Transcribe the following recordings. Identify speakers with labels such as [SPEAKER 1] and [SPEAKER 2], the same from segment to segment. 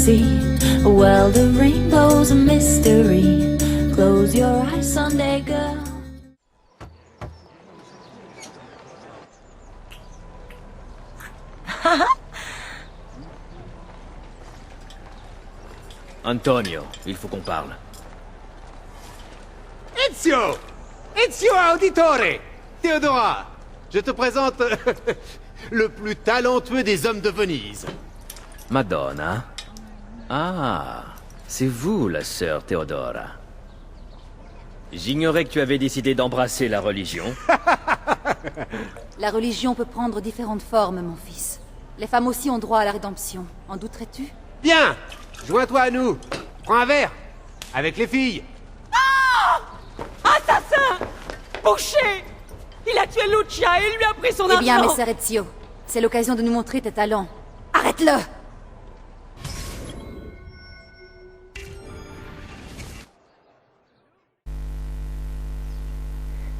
[SPEAKER 1] see. Well, the rainbow's a mystery. Close your eyes, Sunday girl.
[SPEAKER 2] Antonio, il faut qu'on parle.
[SPEAKER 3] Ezio! Ezio Auditore! Théodora, je te présente le plus talentueux des hommes de Venise.
[SPEAKER 2] Madonna. Ah, c'est vous, la sœur Théodora. J'ignorais que tu avais décidé d'embrasser la religion.
[SPEAKER 4] La religion peut prendre différentes formes, mon fils. Les femmes aussi ont droit à la rédemption. En douterais-tu?
[SPEAKER 3] Bien! Joins-toi à nous. Prends un verre. Avec les filles.
[SPEAKER 5] Assassin! Boucher! Il a tué Lucia et il lui a pris son argent!
[SPEAKER 4] Eh bien, messer Ezio, c'est l'occasion de nous montrer tes talents. Arrête-le!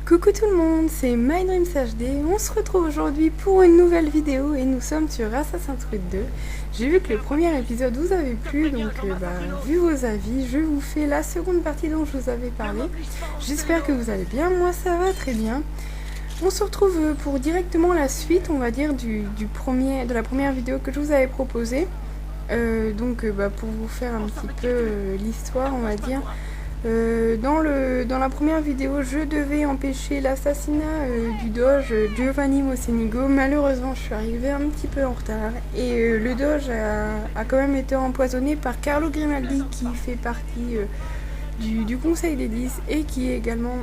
[SPEAKER 6] Coucou tout le monde, c'est MyDreamsHD. On se retrouve aujourd'hui pour une nouvelle vidéo et nous sommes sur Assassin's Creed 2. J'ai vu que le premier épisode vous avait plu, donc vu vos avis, je vous fais la seconde partie dont je vous avais parlé. J'espère que vous allez bien, moi ça va très bien. On se retrouve pour directement la suite, on va dire, de la première vidéo que je vous avais proposée. Pour vous faire un petit peu l'histoire, on va dire. Dans la première vidéo, je devais empêcher l'assassinat du doge Giovanni Mocenigo. Malheureusement, je suis arrivée un petit peu en retard. Et le doge a quand même été empoisonné par Carlo Grimaldi, qui fait partie du Conseil des 10 et qui est également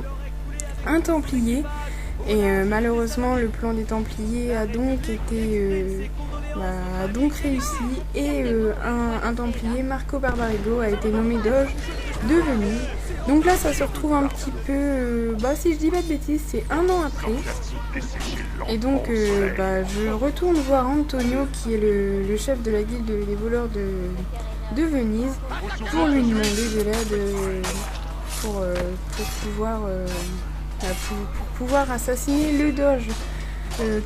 [SPEAKER 6] un Templier. Et malheureusement, le plan des Templiers a donc réussi. Et un Templier, Marco Barbarigo, a été nommé doge de Venise. Donc là ça se retrouve un petit peu, si je dis pas de bêtises, c'est un an après. Et donc je retourne voir Antonio, qui est le chef de la guilde des voleurs de Venise, pour lui demander de l'aide pour pouvoir assassiner le doge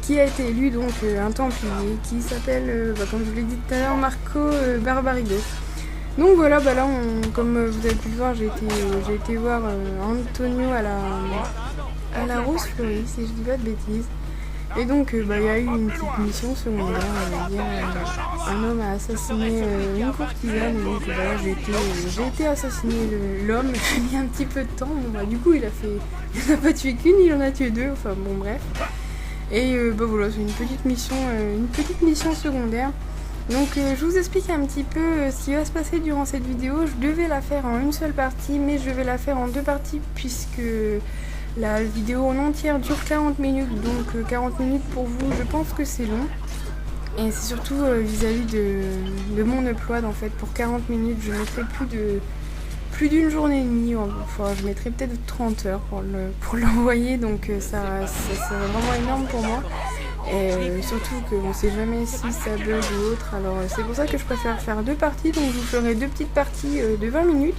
[SPEAKER 6] qui a été élu, donc un Templier qui s'appelle, comme je vous l'ai dit tout à l'heure, Marco Barbarigo. Donc voilà, là, comme vous avez pu le voir, j'ai été voir Antonio à la Rose Fleurie, si je dis pas de bêtises. Et donc, il y a eu une petite mission secondaire, on va dire, un homme a assassiné une courtisane, et donc voilà, j'ai été assassiner l'homme, j'ai mis un petit peu de temps, du coup, il n'a pas tué qu'une, il en a tué deux, enfin bon, bref. Et voilà, c'est une petite mission secondaire. Donc je vous explique un petit peu ce qui va se passer durant cette vidéo. Je devais la faire en une seule partie, mais je vais la faire en deux parties puisque la vidéo en entière dure 40 minutes. Donc 40 minutes pour vous, je pense que c'est long. Et c'est surtout vis-à-vis de mon upload en fait. Pour 40 minutes, je mettrai plus d'une journée et demie. Enfin, je mettrai peut-être 30 heures pour l'envoyer. Donc ça c'est vraiment énorme pour moi. Et surtout qu'on ne sait jamais si ça bug ou autre, alors c'est pour ça que je préfère faire deux parties, donc je vous ferai deux petites parties de 20 minutes.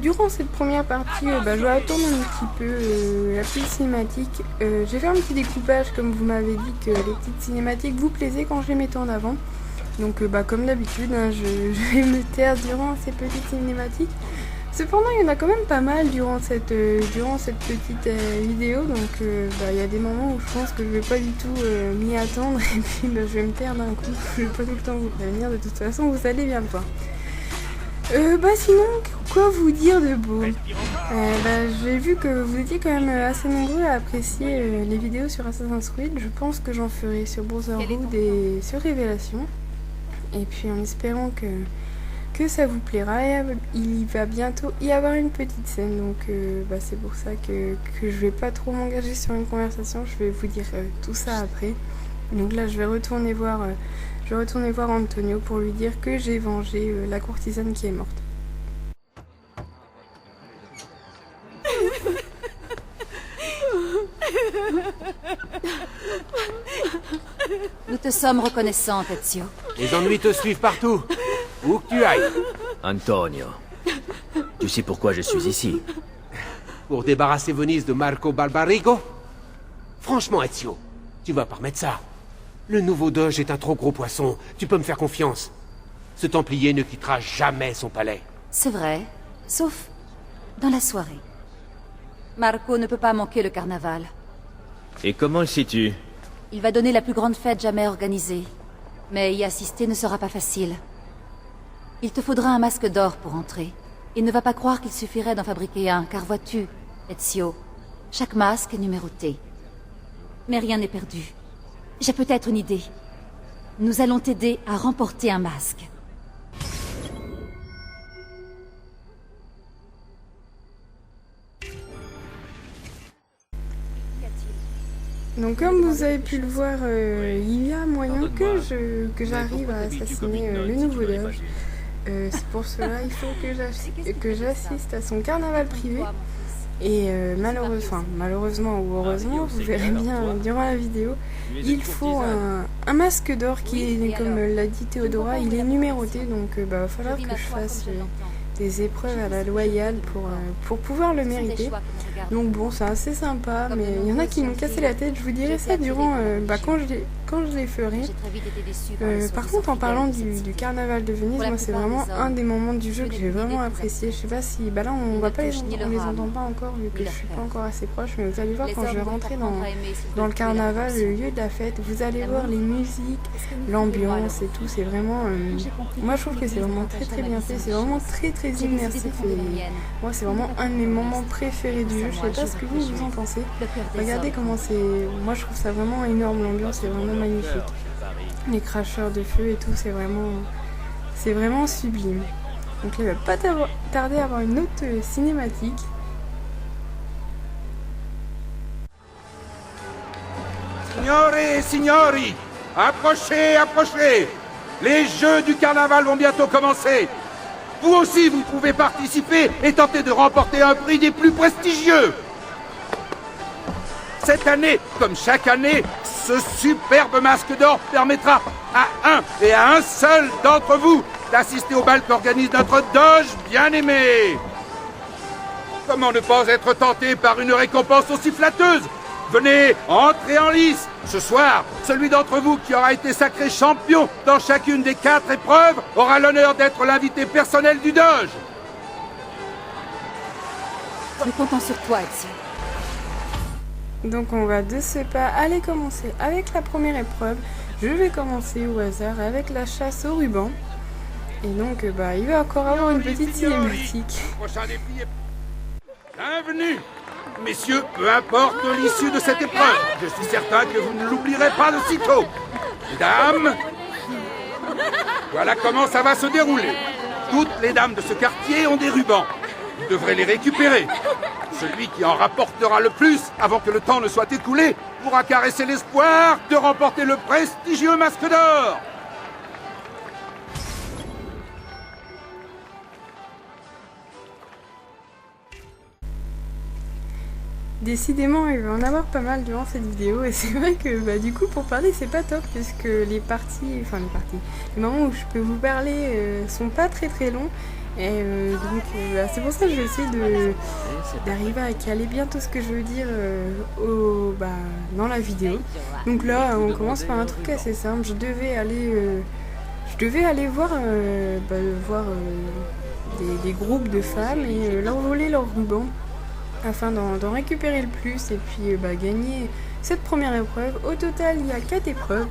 [SPEAKER 6] Durant cette première partie, je vais attendre un petit peu la petite cinématique. J'ai fait un petit découpage, comme vous m'avez dit que les petites cinématiques vous plaisaient quand je les mettais en avant. Donc comme d'habitude, je vais me taire durant ces petites cinématiques. Cependant, il y en a quand même pas mal durant cette petite vidéo, donc il y a des moments où je pense que je vais pas du tout m'y attendre et puis je vais me taire d'un coup. Je vais pas tout le temps vous prévenir, de toute façon vous allez bien le voir. Sinon, quoi vous dire de beau? J'ai vu que vous étiez quand même assez nombreux à apprécier les vidéos sur Assassin's Creed. Je pense que j'en ferai sur Brotherhood et sur Révélation. Et puis en espérant que ça vous plaira, et il va bientôt y avoir une petite scène, donc c'est pour ça que je vais pas trop m'engager sur une conversation, je vais vous dire tout ça après. Donc là je vais retourner voir Antonio pour lui dire que j'ai vengé la courtisane qui est morte.
[SPEAKER 4] Nous te sommes reconnaissants, Ezio.
[SPEAKER 3] Les ennuis te suivent partout. Où que tu ailles.
[SPEAKER 2] Antonio, tu sais pourquoi je suis ici?
[SPEAKER 3] Pour débarrasser Venise de Marco Barbarigo? Franchement, Ezio, tu vas pas remettre ça. Le nouveau doge est un trop gros poisson. Tu peux me faire confiance. Ce Templier ne quittera jamais son palais.
[SPEAKER 4] C'est vrai, sauf dans la soirée. Marco ne peut pas manquer le carnaval.
[SPEAKER 2] Et comment le sais-tu?
[SPEAKER 4] Il va donner la plus grande fête jamais organisée. Mais y assister ne sera pas facile. Il te faudra un masque d'or pour entrer. Il ne va pas croire qu'il suffirait d'en fabriquer un, car vois-tu, Ezio, chaque masque est numéroté. Mais rien n'est perdu. J'ai peut-être une idée. Nous allons t'aider à remporter un masque.
[SPEAKER 6] Donc comme vous avez pu le voir, il y a moyen que j'arrive à assassiner le nouveau doge. C'est pour cela il faut que j'assiste à son carnaval privé. Et malheureusement ou heureusement, vous verrez bien durant la vidéo, il faut un masque d'or qui est, comme l'a dit Théodora, il est numéroté. Donc il va falloir que je fasse des épreuves à la loyale pour pouvoir le mériter. Donc bon, c'est assez sympa, mais il y en a qui m'ont cassé la tête. Je vous dirai ça durant quand je les ferai. Par contre, en parlant du carnaval de Venise, moi c'est vraiment un des moments du jeu que j'ai vraiment apprécié. Je sais pas si, là on les entend pas encore vu que je suis pas encore assez proche, mais vous allez voir quand je vais rentrer dans le carnaval, le lieu de la fête, vous allez voir les musiques, l'ambiance et tout. C'est vraiment, moi je trouve que c'est vraiment très très bien fait. C'est vraiment très très immersif et moi c'est vraiment un de mes moments préférés du jeu. Je sais pas ce que vous en pensez. Regardez comment c'est, moi je trouve ça vraiment énorme, l'ambiance est vraiment magnifique. Les cracheurs de feu et tout, c'est vraiment sublime. Donc là, il va pas tarder à avoir une autre cinématique.
[SPEAKER 7] Signore et signori, approchez, approchez. Les jeux du carnaval vont bientôt commencer. Vous aussi, vous pouvez participer et tenter de remporter un prix des plus prestigieux. Cette année, comme chaque année, ce superbe masque d'or permettra à un et à un seul d'entre vous d'assister au bal qu'organise notre doge bien-aimé. Comment ne pas être tenté par une récompense aussi flatteuse? Venez, entrez en lice. Ce soir, celui d'entre vous qui aura été sacré champion dans chacune des 4 épreuves aura l'honneur d'être l'invité personnel du doge.
[SPEAKER 4] Nous comptons sur toi, Ezio.
[SPEAKER 6] Donc on va de ce pas aller commencer avec la première épreuve. Je vais commencer au hasard avec la chasse au ruban. Et donc il va encore avoir une petite cinématique.
[SPEAKER 7] Prochain défi est... Bienvenue. Messieurs, peu importe l'issue de cette épreuve, je suis certain que vous ne l'oublierez pas de sitôt. Mesdames, voilà comment ça va se dérouler. Toutes les dames de ce quartier ont des rubans. Vous devrez les récupérer. Celui qui en rapportera le plus, avant que le temps ne soit écoulé, pourra caresser l'espoir de remporter le prestigieux masque d'or.
[SPEAKER 6] Décidément, il va en avoir pas mal durant cette vidéo et c'est vrai que du coup pour parler c'est pas top puisque les moments où je peux vous parler sont pas très très longs et c'est pour ça que je vais essayer d'arriver à caler bien tout ce que je veux dire dans la vidéo. Donc là on commence par un truc assez simple. Je devais aller voir des groupes de femmes et leur voler leur ruban afin d'en récupérer le plus et puis gagner cette première épreuve. Au total, il y a 4 épreuves.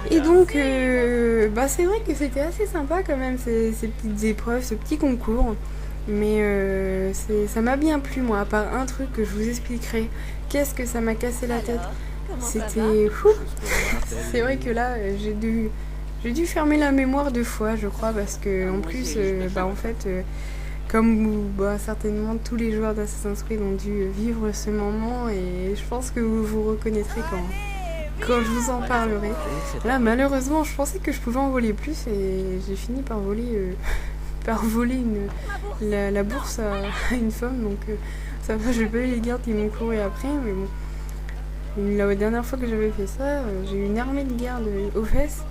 [SPEAKER 6] Et donc, c'est vrai que c'était assez sympa quand même, ces petites épreuves, ce petit concours. Mais ça m'a bien plu, moi, à part un truc que je vous expliquerai. Qu'est-ce que ça m'a cassé la tête? C'était fou. C'est vrai que là, j'ai dû fermer la mémoire 2 fois, je crois, parce que en plus, comme certainement tous les joueurs d'Assassin's Creed ont dû vivre ce moment et je pense que vous vous reconnaîtrez quand je vous en parlerai. Là malheureusement je pensais que je pouvais en voler plus et j'ai fini par voler la bourse à une femme, donc ça va, j'ai pas eu les gardes qui m'ont couru après, mais bon. La dernière fois que j'avais fait ça, j'ai eu une armée de gardes aux fesses.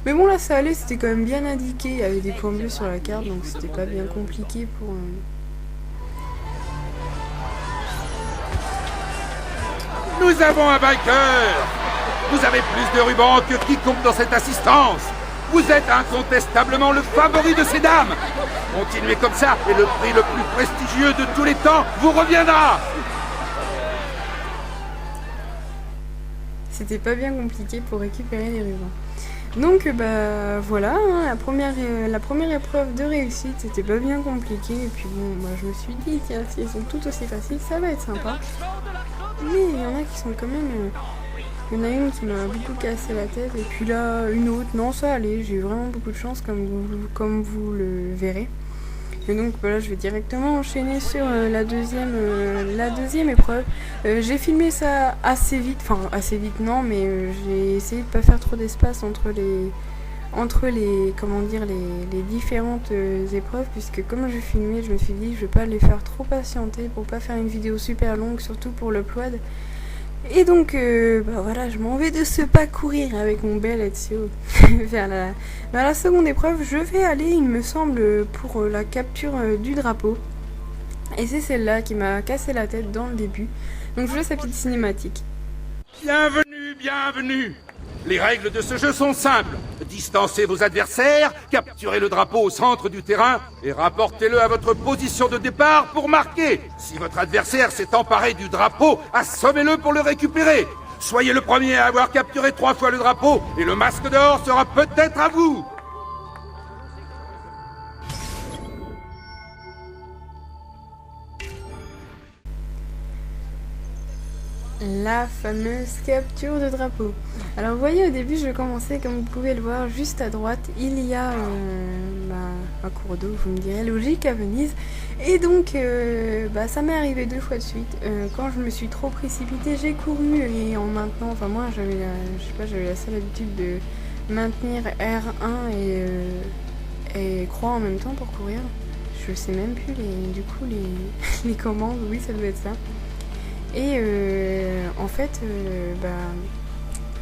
[SPEAKER 6] Mais bon là ça allait, c'était quand même bien indiqué, il y avait des points bleus sur la carte donc c'était pas bien compliqué pour...
[SPEAKER 7] Nous avons un vainqueur. Vous avez plus de rubans que quiconque dans cette assistance. Vous êtes incontestablement le favori de ces dames. Continuez comme ça et le prix le plus prestigieux de tous les temps vous reviendra.
[SPEAKER 6] C'était pas bien compliqué pour récupérer les rubans. Donc bah voilà, hein, la première épreuve de réussite, c'était pas bien compliqué. Et puis bon, bah, je me suis dit, tiens, si elles sont toutes aussi faciles, ça va être sympa. Mais il y en a qui sont quand même... il y en a une qui m'a beaucoup cassé la tête, et puis là, une autre, non, ça allait, j'ai eu vraiment beaucoup de chance, comme vous le verrez. Et donc voilà, je vais directement enchaîner sur la deuxième épreuve. J'ai filmé ça assez vite, enfin assez vite non, mais j'ai essayé de pas faire trop d'espace entre les comment dire les différentes épreuves, puisque comme je filmais, je me suis dit je vais pas les faire trop patienter pour pas faire une vidéo super longue, surtout pour l'upload. Et donc, bah voilà, je m'en vais de ce pas courir avec mon bel Ezio vers la seconde épreuve. Je vais aller, il me semble, pour la capture du drapeau. Et c'est celle-là qui m'a cassé la tête dans le début. Donc je vous laisse la petite cinématique.
[SPEAKER 7] Bienvenue, bienvenue. Les règles de ce jeu sont simples. Distancez vos adversaires, capturez le drapeau au centre du terrain et rapportez-le à votre position de départ pour marquer. Si votre adversaire s'est emparé du drapeau, assommez-le pour le récupérer. Soyez le premier à avoir capturé 3 fois le drapeau et le masque d'or sera peut-être à vous.
[SPEAKER 6] La fameuse capture de drapeau. Alors vous voyez, au début je commençais, comme vous pouvez le voir, juste à droite, il y a un cours d'eau, vous me direz, logique à Venise. Et donc ça m'est arrivé 2 fois de suite. Quand je me suis trop précipitée, j'ai couru, et en maintenant, enfin moi j'avais la seule habitude de maintenir R1 et croix en même temps pour courir. Je sais même plus les commandes, oui ça doit être ça. Et en fait,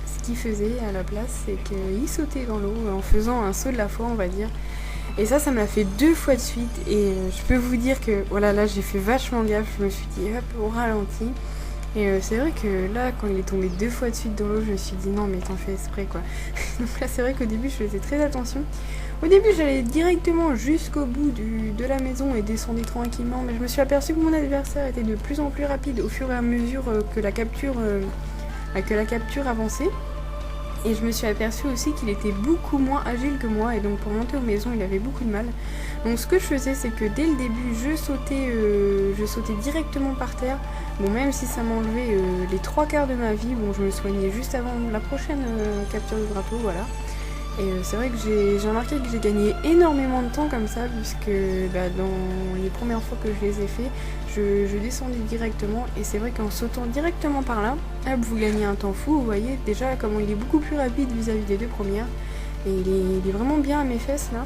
[SPEAKER 6] ce qu'il faisait à la place, c'est qu'il sautait dans l'eau en faisant un saut de la foi, on va dire. Et ça m'a fait 2 fois de suite. Et je peux vous dire que, voilà, là j'ai fait vachement gaffe. Je me suis dit, hop, au ralenti. Et c'est vrai que là, quand il est tombé 2 fois de suite dans l'eau, je me suis dit, non, mais t'en fais exprès, quoi. Donc là, c'est vrai qu'au début, je faisais très attention. Au début, j'allais directement jusqu'au bout de la maison et descendais tranquillement, mais je me suis aperçue que mon adversaire était de plus en plus rapide au fur et à mesure que la capture avançait. Et je me suis aperçue aussi qu'il était beaucoup moins agile que moi, et donc pour monter aux maisons, il avait beaucoup de mal. Donc ce que je faisais, c'est que dès le début, je sautais directement par terre. Bon, même si ça m'enlevait les 3/4 de ma vie, bon, je me soignais juste avant la prochaine capture du drapeau, voilà. Et c'est vrai que j'ai remarqué que j'ai gagné énormément de temps comme ça, puisque dans les premières fois que je les ai fait, je descendais directement, et c'est vrai qu'en sautant directement par là, hop, vous gagnez un temps fou. Vous voyez déjà comment il est beaucoup plus rapide vis-à-vis des 2 premières, et il est vraiment bien à mes fesses là.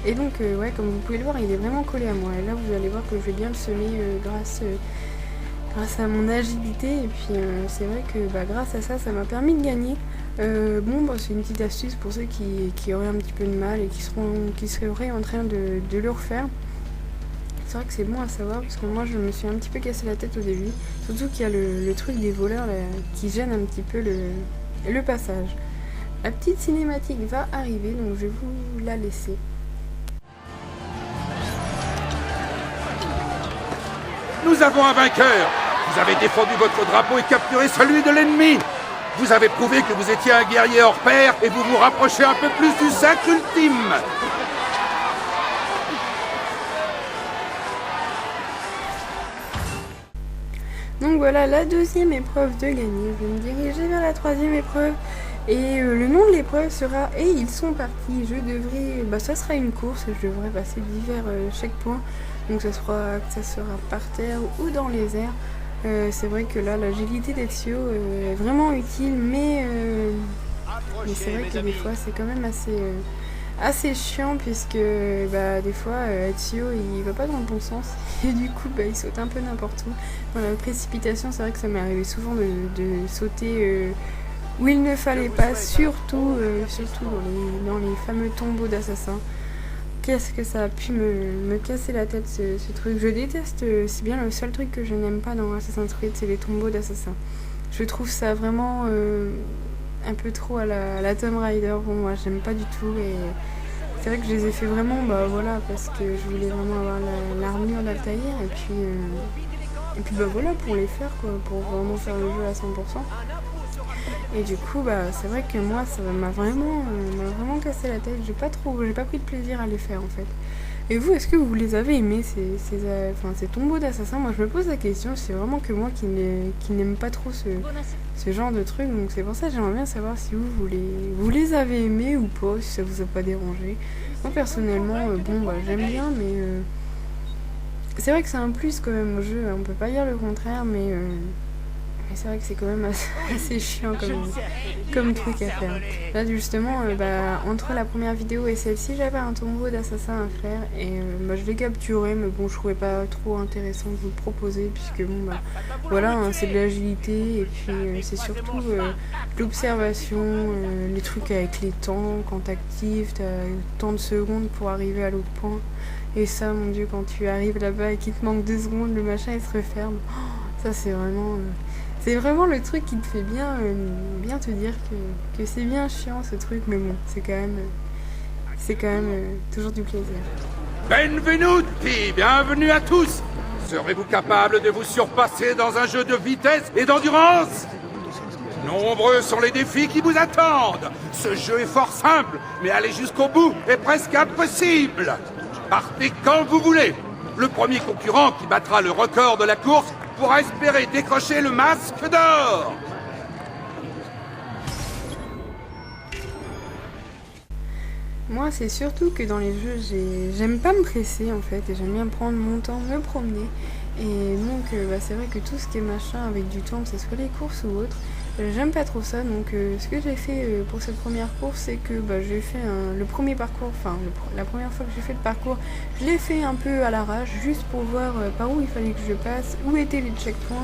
[SPEAKER 6] Et donc ouais, comme vous pouvez le voir, il est vraiment collé à moi, et là vous allez voir que je vais bien le semer grâce à mon agilité. Et puis c'est vrai que grâce à ça m'a permis de gagner. C'est une petite astuce pour ceux qui auraient un petit peu de mal et qui seraient en train de le refaire. C'est vrai que c'est bon à savoir, parce que moi je me suis un petit peu cassé la tête au début, surtout qu'il y a le truc des voleurs là, qui gêne un petit peu le passage. La petite cinématique va arriver, donc je vais vous la laisser.
[SPEAKER 7] Nous avons un vainqueur. Vous avez défendu votre drapeau et capturé celui de l'ennemi. Vous avez prouvé que vous étiez un guerrier hors pair et vous vous rapprochez un peu plus du sacre ultime.
[SPEAKER 6] Donc voilà la 2e épreuve de gagner. Je vais me diriger vers la 3e épreuve. Et le nom de l'épreuve sera « Et ils sont partis ». Je devrais... ça sera une course et je devrais passer divers checkpoints. Donc ça sera par terre ou dans les airs. C'est vrai que là, l'agilité d'Ezio est vraiment utile, mais c'est vrai que des fois, c'est quand même assez chiant, puisque des fois, Ezio, il va pas dans le bon sens, et du coup, il saute un peu n'importe où. Dans la précipitation, c'est vrai que ça m'est arrivé souvent de sauter où il ne fallait pas, surtout dans les fameux tombeaux d'assassins. Qu'est-ce que ça a pu me casser la tête, ce truc. Je déteste, c'est bien le seul truc que je n'aime pas dans Assassin's Creed, c'est les tombeaux d'assassins. Je trouve ça vraiment un peu trop à la Tomb Raider. Bon, moi, j'aime pas du tout. Et c'est vrai que je les ai fait vraiment, bah voilà, parce que je voulais vraiment avoir l'armure d'Altaïr. Et puis bah voilà, pour les faire, quoi, pour vraiment faire le jeu à 100%. Et du coup, bah c'est vrai que moi, ça m'a vraiment cassé la tête. J'ai pas pris de plaisir à les faire, en fait. Et vous, est-ce que vous les avez aimés, ces tombeaux d'assassins? Moi, je me pose la question, c'est vraiment que moi qui n'aime pas trop ce genre de truc. Donc c'est pour ça que j'aimerais bien savoir si vous les avez aimés ou pas, si ça vous a pas dérangé. Moi, personnellement, bon, bah j'aime bien, mais c'est vrai que c'est un plus quand même au jeu. On peut pas dire le contraire, mais c'est vrai que c'est quand même assez chiant comme truc à faire. Là justement, entre la première vidéo et celle-ci, j'avais un tombeau d'assassin à faire et je l'ai capturé, mais bon, je trouvais pas trop intéressant de vous le proposer puisque bon voilà, hein, c'est de l'agilité et puis c'est surtout l'observation, les trucs avec les temps, quand t'actives, t'as tant de secondes pour arriver à l'autre point. Et ça, mon dieu, quand tu arrives là-bas et qu'il te manque 2 secondes, le machin il se referme. Ça c'est vraiment le truc qui te fait bien te dire que c'est bien chiant ce truc, mais bon, c'est quand même toujours du plaisir.
[SPEAKER 7] Benvenuti, bienvenue à tous. Serez-vous capable de vous surpasser dans un jeu de vitesse et d'endurance? Nombreux sont les défis qui vous attendent. Ce jeu est fort simple, mais aller jusqu'au bout est presque impossible. Partez quand vous voulez. Le premier concurrent qui battra le record de la course pourra espérer décrocher le masque d'or.
[SPEAKER 6] Moi, c'est surtout que dans les jeux, j'aime pas me presser en fait, et j'aime bien prendre mon temps, me promener. Et donc, c'est vrai que tout ce qui est machin avec du temps, que ce soit les courses ou autre, j'aime pas trop ça. Donc, ce que j'ai fait pour cette première course, c'est que j'ai fait le premier parcours, la première fois que j'ai fait le parcours, je l'ai fait un peu à l'arrache, juste pour voir par où il fallait que je passe, où étaient les checkpoints,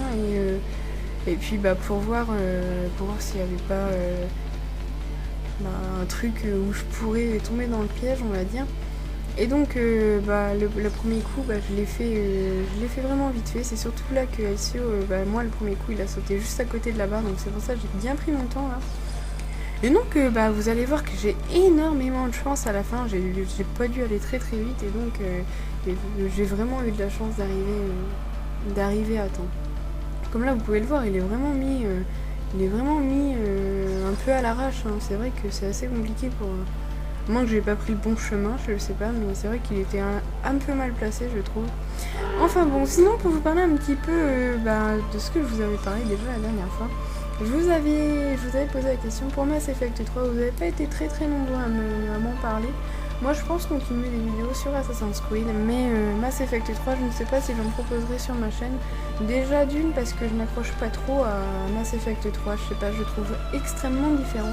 [SPEAKER 6] et puis pour voir s'il n'y avait pas un truc où je pourrais tomber dans le piège, on va dire. Et donc le premier coup je l'ai fait vraiment vite fait. C'est surtout là que Ezio, moi le premier coup il a sauté juste à côté de la barre, donc c'est pour ça que j'ai bien pris mon temps là. Et donc vous allez voir que j'ai énormément de chance à la fin. J'ai pas dû aller très très vite et donc j'ai vraiment eu de la chance d'arriver à temps. Comme là vous pouvez le voir, il est vraiment mis un peu à l'arrache, hein. C'est vrai que c'est assez compliqué pour moi que j'ai pas pris le bon chemin, je sais pas, mais c'est vrai qu'il était un peu mal placé, je trouve. Enfin bon, sinon pour vous parler un petit peu de ce que je vous avais parlé déjà la dernière fois, je vous avais posé la question pour Mass Effect 3, vous n'avez pas été très très nombreux à m'en parler. Moi je pense continuer des vidéos sur Assassin's Creed, mais Mass Effect 3 je ne sais pas si j'en proposerai sur ma chaîne. Déjà d'une parce que je n'accroche pas trop à Mass Effect 3, je sais pas, je trouve extrêmement différent.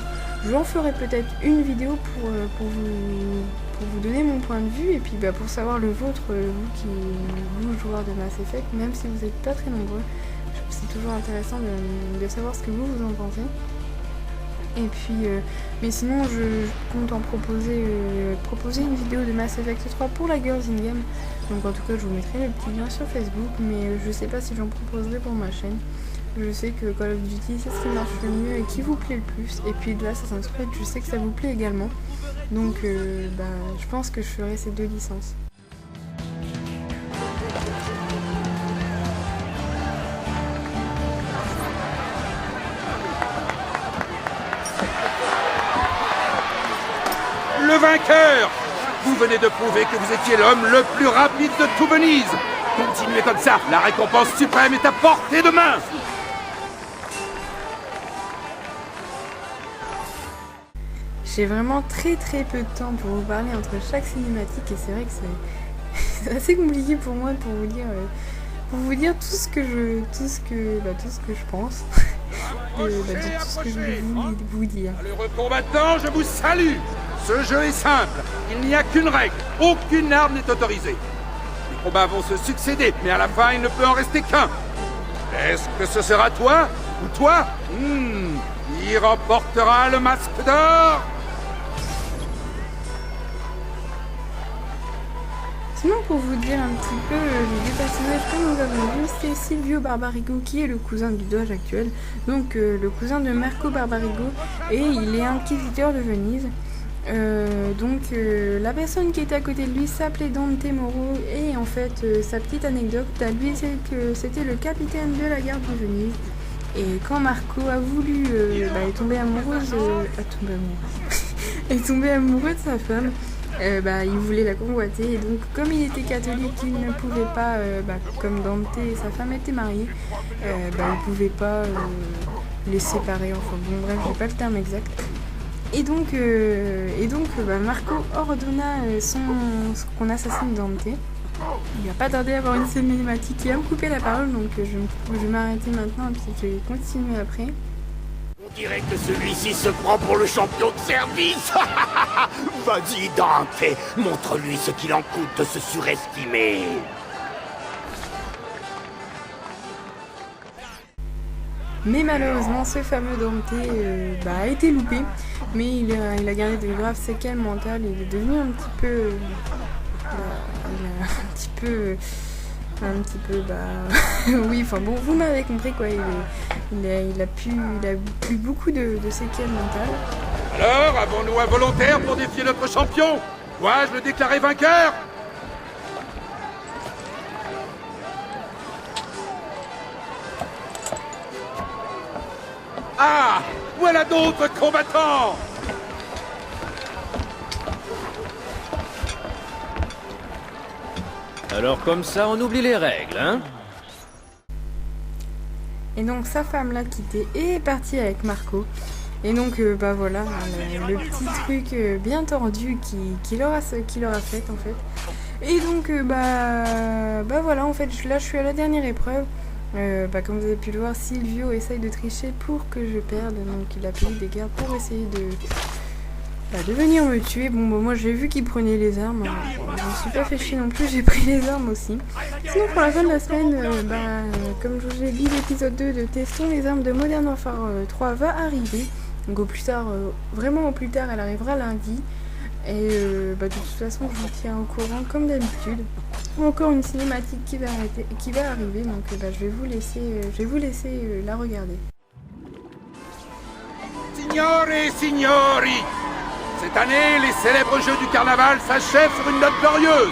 [SPEAKER 6] J'en ferai peut-être une vidéo pour vous donner mon point de vue et puis pour savoir le vôtre, vous joueurs de Mass Effect, même si vous n'êtes pas très nombreux. C'est toujours intéressant de savoir ce que vous en pensez. Et puis, mais sinon je compte en proposer une vidéo de Mass Effect 3 pour la Girls in Game. Donc en tout cas je vous mettrai le petit lien sur Facebook, mais je sais pas si j'en proposerai pour ma chaîne. Je sais que Call of Duty c'est ce qui marche le mieux et qui vous plaît le plus. Et puis de là Assassin's Creed je sais que ça vous plaît également. Donc je pense que je ferai ces 2 licences.
[SPEAKER 7] Le vainqueur! Vous venez de prouver que vous étiez l'homme le plus rapide de tout Venise. Continuez comme ça, la récompense suprême est à portée de main.
[SPEAKER 6] J'ai vraiment très très peu de temps pour vous parler entre chaque cinématique et c'est vrai que c'est assez compliqué pour moi pour vous dire tout ce que je pense de tout ce que je voulais vous dire.
[SPEAKER 7] Malheureux combattant, je vous salue. Ce jeu est simple, il n'y a qu'une règle, aucune arme n'est autorisée. Les combats vont se succéder, mais à la fin il ne peut en rester qu'un. Est-ce que ce sera toi ou toi qui remportera le masque d'or?
[SPEAKER 6] Sinon, pour vous dire un petit peu les deux personnages que nous avons vus, c'est Silvio Barbarigo qui est le cousin du doge actuel, donc le cousin de Marco Barbarigo, et il est inquisiteur de Venise. La personne qui était à côté de lui s'appelait Dante Moro, et en fait sa petite anecdote à lui, c'est que c'était le capitaine de la garde de Venise. Et quand Marco a voulu est tombé amoureux de sa femme, il voulait la convoiter, et donc comme il était catholique, il ne pouvait pas, comme Dante et sa femme étaient mariés, il ne pouvait pas les séparer, enfin bon bref, j'ai pas le terme exact. Et donc Marco ordonna qu'on assassine Dante. Il va pas tarder à avoir une scène cinématique qui va me couper la parole, donc je vais m'arrêter maintenant et puis je vais continuer après.
[SPEAKER 7] On dirait que celui-ci se prend pour le champion de service. Vas-y, Dante, montre-lui ce qu'il en coûte de se surestimer.
[SPEAKER 6] Mais malheureusement, ce fameux Dante a été loupé, mais il a gardé de graves séquelles mentales. Il est devenu un petit peu, oui, enfin bon, vous m'avez compris quoi. Il a plus beaucoup de séquelles mentales.
[SPEAKER 7] Alors, avons-nous un volontaire pour défier notre champion? Dois-je le déclarer vainqueur? Ah, voilà d'autres combattants!
[SPEAKER 2] Alors comme ça, on oublie les règles, hein?
[SPEAKER 6] Et donc sa femme l'a quitté et est partie avec Marco. Et donc voilà, le petit truc bien tordu qu'il aura fait en fait. Et donc voilà, en fait là je suis à la dernière épreuve. Comme vous avez pu le voir, Silvio essaye de tricher pour que je perde, donc il a payé des gardes pour essayer de venir me tuer. Moi j'ai vu qu'il prenait les armes, je ne suis pas fait chier non plus, j'ai pris les armes aussi. Sinon pour la fin de la semaine, comme je vous ai dit, l'épisode 2 de Testons les armes de Modern Warfare 3 va arriver. Donc au plus tard, vraiment au plus tard, elle arrivera lundi. Et de toute façon je vous tiens au courant comme d'habitude. Encore une cinématique qui va arriver, donc je vais vous laisser la regarder.
[SPEAKER 7] Signore et signori, cette année, les célèbres Jeux du Carnaval s'achèvent sur une note glorieuse.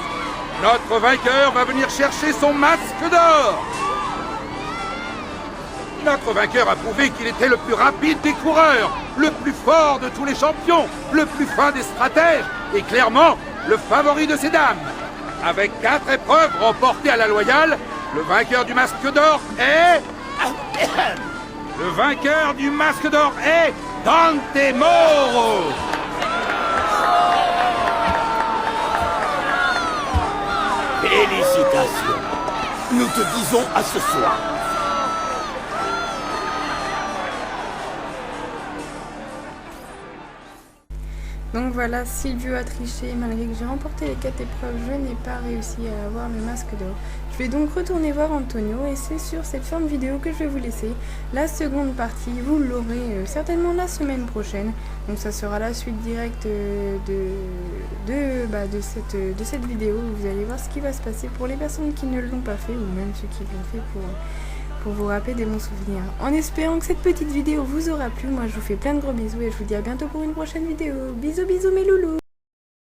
[SPEAKER 7] Notre vainqueur va venir chercher son masque d'or. Notre vainqueur a prouvé qu'il était le plus rapide des coureurs, le plus fort de tous les champions, le plus fin des stratèges et clairement le favori de ces dames. Avec 4 épreuves remportées à la loyale, le vainqueur du masque d'or est... Le vainqueur du masque d'or est Dante Moro. Félicitations. Nous te disons à ce soir.
[SPEAKER 6] Donc voilà, Silvio a triché, malgré que j'ai remporté les 4 épreuves, je n'ai pas réussi à avoir le masque d'or. Je vais donc retourner voir Antonio et c'est sur cette fin de vidéo que je vais vous laisser. La seconde partie, vous l'aurez certainement la semaine prochaine. Donc ça sera la suite directe de cette vidéo. Vous allez voir ce qui va se passer pour les personnes qui ne l'ont pas fait ou même ceux qui l'ont fait pour vous rappeler des bons souvenirs. En espérant que cette petite vidéo vous aura plu, moi je vous fais plein de gros bisous et je vous dis à bientôt pour une prochaine vidéo. Bisous bisous mes loulous.